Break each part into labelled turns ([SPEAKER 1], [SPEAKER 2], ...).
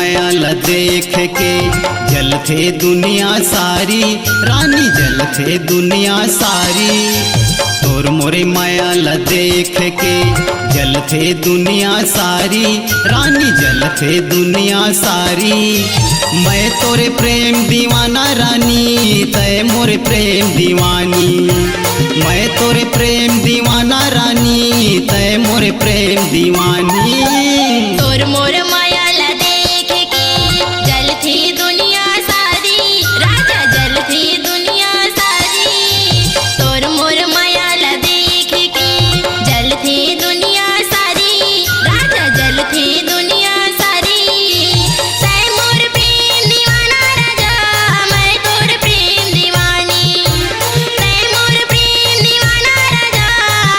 [SPEAKER 1] माया ला देख के जल थे दुनिया सारी, रानी जल थे दुनिया सारी। तोर मोरे माया ला देख के जल थे दुनिया सारी, रानी जल थे दुनिया सारी। मैं तोरे प्रेम दीवाना रानी, तय मोरे प्रेम दीवानी। मैं तोरे प्रेम दीवाना रानी, तय मोरे प्रेम दीवानी।
[SPEAKER 2] तोर मोर माया ला देख के जल थी दुनिया सारी, राजा जल थी दुनिया सारी। तोर मोर माया ला देख के जल थी दुनिया सारी, राजा जल थी दुनिया सारी। तै मोर प्रेम दीवाना राजा, मैं तोर प्रेम दीवानी। तै मोर प्रेम दीवाना राजा,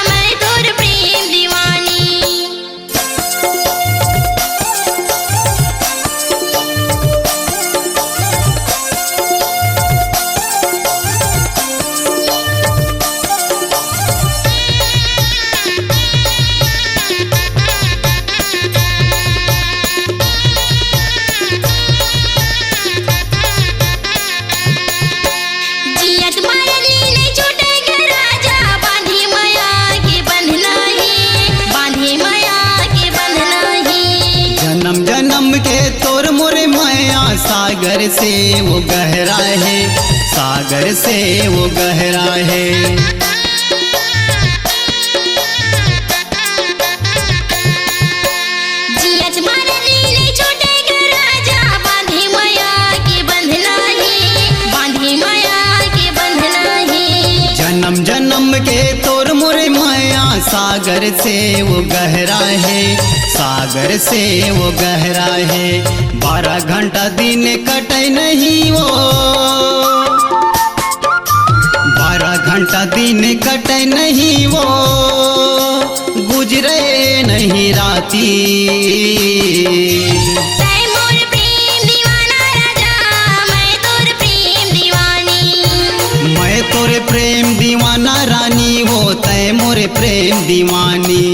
[SPEAKER 2] मैं तोर प्रेम दीवानी। जियत मारली नहीं छूटेंगे राजा, बांधी माया के बंधना ही, बांधी माया के बंधना ही।
[SPEAKER 1] जन्म जन्म के तोर मोरे माया सागर से वो गहरा है, सागर से वो गहरा है।
[SPEAKER 2] जियत मारली नहीं छूटेंगे राजा, बांधी माया के बंधना ही, बांधी माया के बंधना ही।
[SPEAKER 1] जन्म जन्म के तोर मोरे माया सागर से वो गहरा है, सागर से वो गहरा है। 12 घंटा दिन कटे नहीं वो, 12 घंटा दिन कटे नहीं वो, गुजरे नहीं राती।
[SPEAKER 2] तै मोर प्रेम दीवाना राजा, मैं तोर प्रेम दीवानी।
[SPEAKER 1] मैं तोरे प्रेम दीवाना रानी, वो तय मोरे प्रेम दीवानी।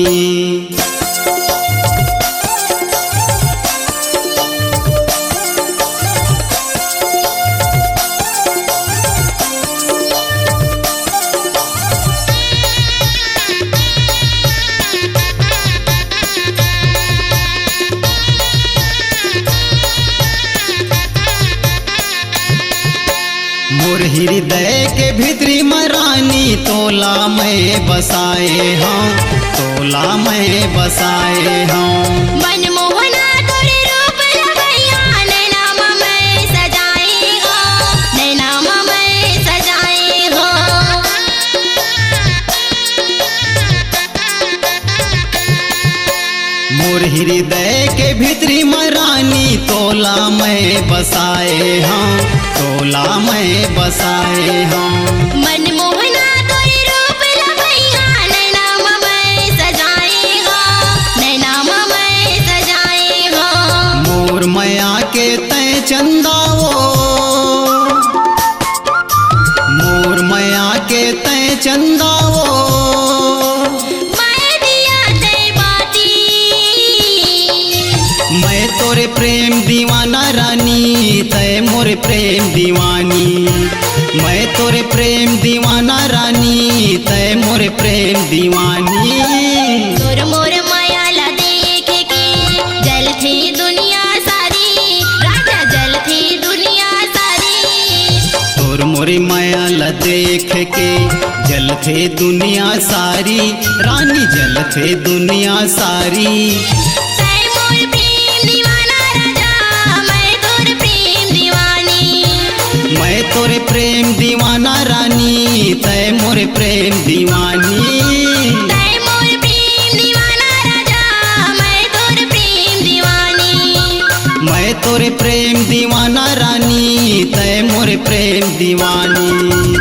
[SPEAKER 1] मोर हृदय के भीतरी मरानी, तोला मैं बसाए हाँ, तोला मैं बसाए हाँ।
[SPEAKER 2] मनमोहना तोरे रूप लवैया, नैनाम मैं सजाए हो, नैनाम मैं सजाए हो।
[SPEAKER 1] मोर हृदय के भीतरी मरानी, तोला मैं बसाए हाँ, तोला मैं बसाए हाँ।
[SPEAKER 2] मनमोहना तोरे रूप लवैया, नैनाम मैं सजाए हो, नैनाम मैं सजाए हो।
[SPEAKER 1] मोर माया के तय चंदा वो, मोर माया के तय चंदा वो।
[SPEAKER 2] मैं दिया तै बाती,
[SPEAKER 1] मैं तोरे प्रेम दीवाना रानी, तय मोरे प्रेम दीवानी। मैं तोरे प्रेम दीवाना रानी, तय मोरे प्रेम दीवानी।
[SPEAKER 2] तोर मोर माया ला देख के जल थी दुनिया सारी, राजा जल थी दुनिया सारी।
[SPEAKER 1] तोर मोरे माया ला देख के जल थे दुनिया सारी, रानी जल थे दुनिया सारी।
[SPEAKER 2] तै मोर प्रेम दीवाना राजा, मैं तोर प्रेम दीवानी।
[SPEAKER 1] मैं तोरे प्रेम दीवाना रानी, तय मोरे प्रेम दीवानी।
[SPEAKER 2] तै मोर प्रेम दीवाना राजा, मैं तोर प्रेम दीवानी।
[SPEAKER 1] मैं तोरे प्रेम दीवाना रानी, तय मोरे प्रेम दीवानी।